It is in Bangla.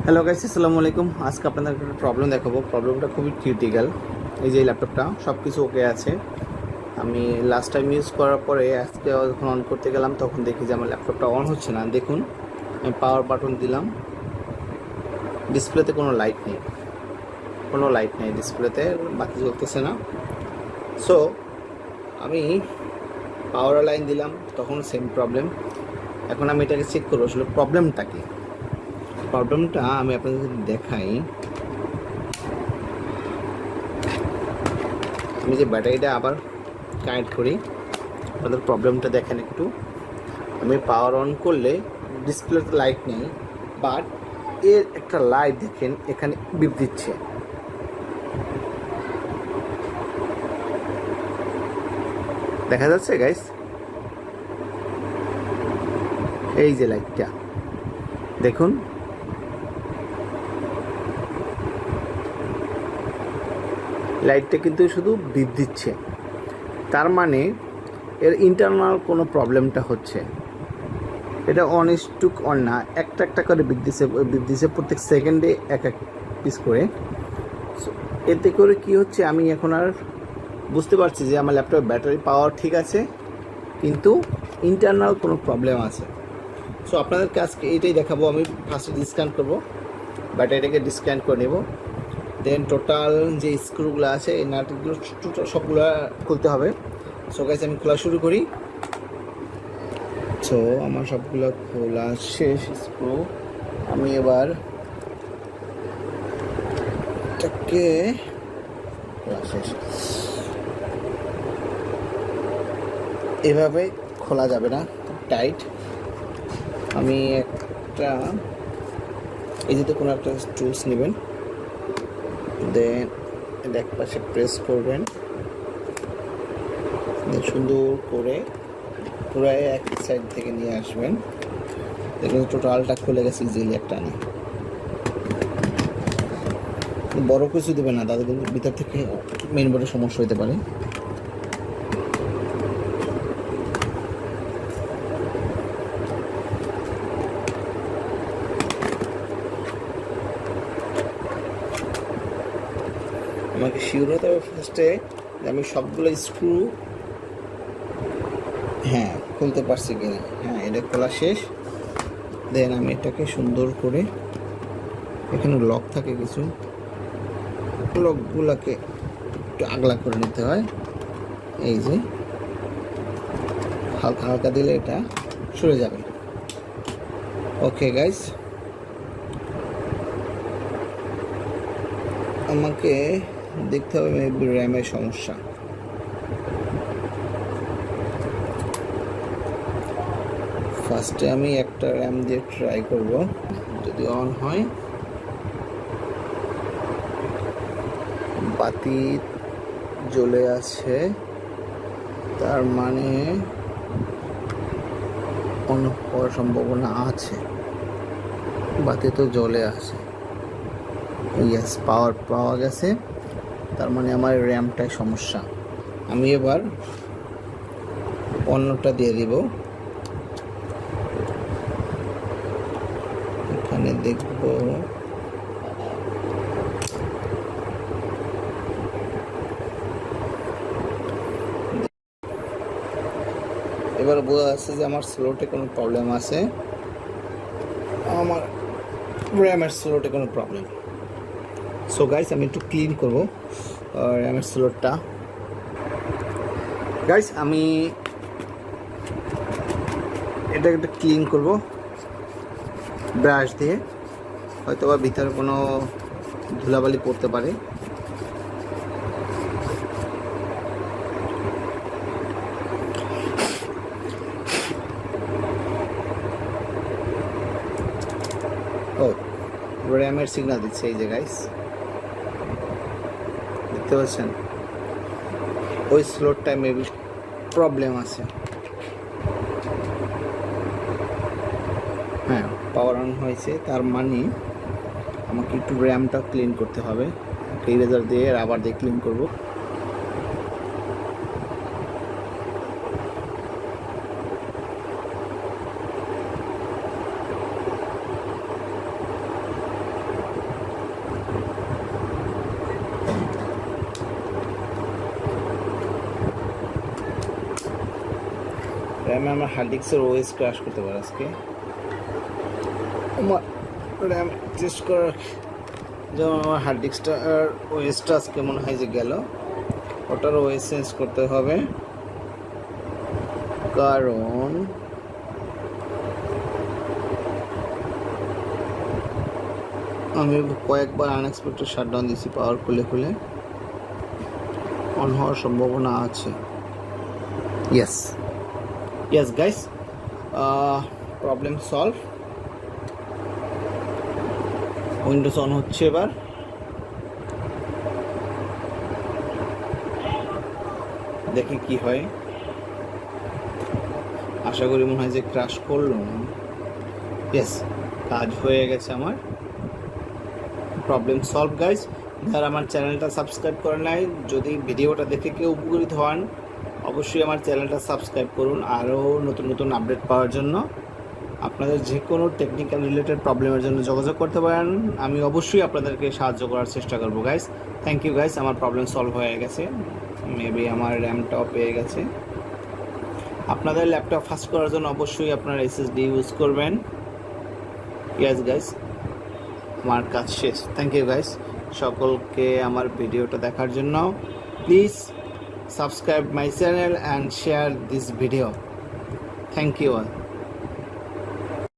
হ্যালো গাইস, আসসালামু আলাইকুম। আজকে আপনাদের একটা প্রবলেম দেখাবো। প্রবলেমটা খুবই ক্রিটিক্যাল। এই যে ল্যাপটপটা সব কিছু ওকে আছে। আমি লাস্ট টাইম ইউজ করার পরে আজকে যখন অন করতে গেলাম তখন দেখি যে আমার ল্যাপটপটা অন হচ্ছে না। দেখুন, আমি পাওয়ার বাটন দিলাম, ডিসপ্লেতে কোনো লাইট নেই ডিসপ্লেতে, বাতি জ্বলতেছে না। সো আমি পাওয়ার লাইন দিলাম, তখন সেম প্রবলেম। এখন আমি এটাকে চেক করবো আসলে প্রবলেমটা কি। প্রবলেমটা আমি আপনাদের যদি দেখাই, আমি যে ব্যাটারিটা আবার কানেক্ট করি, আপনাদের প্রবলেমটা দেখেন একটু। আমি পাওয়ার অন করলে ডিসপ্লেতে লাইট নেই, বাট এর একটা লাইট দেখেন এখানে বিপ দিচ্ছে। দেখা যাচ্ছে গাইস, এই যে লাইটটা দেখুন, লাইটটা কিন্তু শুধু বিপ দিচ্ছে। তার মানে এর ইন্টারনাল কোনো প্রবলেমটা হচ্ছে। এটা অন স্টুক অন না, একটা একটা করে বিপ দিছে প্রত্যেক সেকেন্ডে এক এক পিস করে। এতে করে কি হচ্ছে, আমি এখন আর বুঝতে পারছি যে আমার ল্যাপটপের ব্যাটারি পাওয়ার ঠিক আছে, কিন্তু ইন্টারনাল কোনো প্রবলেম আছে। সো আপনাদেরকে আজকে এইটাই দেখাবো। আমি ফার্স্টে ডিসকানেক্ট করবো, ব্যাটারিটাকে ডিসকানেক্ট করে নেব। দেন টোটাল যে স্ক্রুগুলো আছে এই নাটগুলো টোটাল সবগুলো খুলতে হবে। সো গাইস, আমি খোলা শুরু করি। সো আমার সবগুলো খোলা শেষ স্ক্রু। আমি এবার এটাকে খোলা শেষ। এভাবে খোলা যাবে না, খুব টাইট। আমি একটা এই যেতে কোনো একটা টুলস নেবেন, দেন এটা এক পাশে প্রেস করবেন, সুন্দর করে পুরো এক সাইড থেকে নিয়ে আসবেন। দেখুন টোটালটা খুলে গেছে ইজিলি একটা আনি। বড় কিছু দেবে না দাদা, কিন্তু ভিতর থেকে মেইন বোর্ডের সমস্যা হতে পারে। আমাকে শিওর হতে হবে ফার্স্টে যে আমি সবগুলো স্ক্রু খুলতে পারছি কিনা। এটা খোলা শেষ। দেন আমি এটাকে সুন্দর করে, এখানে লক থাকে কিছু, লকগুলোকে একটু আগলা করে নিতে হয়। এই যে হালকা হালকা দিলে এটা সরে যাবে। ওকে গাইস, আমাকে দেখতে হবে মেবি র্যামের সমস্যা। ফার্স্টে আমি একটা র্যাম দিয়ে ট্রাই করব, যদি অন হয়। বাতি জ্বলে আছে, তার মানে অন হওয়ার সম্ভাবনা আছে। বাতি তো জ্বলে আছে, ইয়েস, পাওয়ার পাওয়া গেছে। তার মানে আমার র্যামটাই সমস্যা। আমি এবার অন্যটা দিয়ে দিব। এখানে দেখব এবার বোঝা যাচ্ছে যে আমার স্লোটে কোনো প্রবলেম আছে, আমার র্যামের স্লোটে কোনো প্রবলেম। সো গাইস, আমি একটু ক্লিন করবো র্যামের স্লোটটা। গাইস, আমি এটা একটু ক্লিন করব ব্রাশ দিয়ে, হয়তো বা ভিতরে কোনো ধুলাবালি পড়তে পারে। ও, র্যামের সিগন্যাল দিচ্ছে এই যে গাইস, দেখতে পাচ্ছেন? ওই স্লোটটায় মেবি প্রবলেম আছে। পাওয়ার অন হয়েছে, তার মানে আমাকে একটু র্যামটা ক্লিন করতে হবে। ইরেজার দিয়ে রাবার দিয়ে ক্লিন করব। র্যামে আমার হার্ড ডিস্কের ওএস ক্র্যাশ করতে পারে আজকে। আমার র্যাম চেঞ্জ করার যেমন আমার হার্ড ডিস্কটা আর ওএসটা আজকে মনে হয় যে গেল, ওটার ওএস চেঞ্জ করতে হবে, কারণ আমি কয়েকবার আনএক্সপেক্টেড শাটডাউন দিয়েছি, পাওয়ার খুলে অন হওয়ার সম্ভাবনা আছে। Yes guys, problem solve. Windows on হচ্ছে এবার। দেখি কি হয়, আশা করি মনে হয় যে ক্র্যাশ করলো না। ইয়েস, কাজ হয়ে গেছে আমার, প্রবলেম সলভ গাইস। যারা আমার চ্যানেলটা সাবস্ক্রাইব করে নাই, যদি ভিডিওটা দেখে কেউ উপকৃত হন, অবশ্যই আমার চ্যানেলটা সাবস্ক্রাইব করুন আরও নতুন নতুন আপডেট পাওয়ার জন্য। আপনাদের যে কোনো টেকনিক্যাল রিলেটেড প্রবলেমের জন্য যোগাযোগ করতে পারেন, আমি অবশ্যই আপনাদেরকে সাহায্য করার চেষ্টা করবো গাইস। থ্যাংক ইউ গাইস, আমার প্রবলেম সলভ হয়ে গেছে। মেবি আমার র্যামটাও পেয়ে গেছে। আপনাদের ল্যাপটপ ফাস্ট করার জন্য অবশ্যই আপনার এসএসডি ইউজ করবেন। ইয়েস গাইস, আমার কাজ শেষ। থ্যাংক ইউ গাইস সকলকে আমার ভিডিওটা দেখার জন্য। Please subscribe my channel and share this video. Thank you all.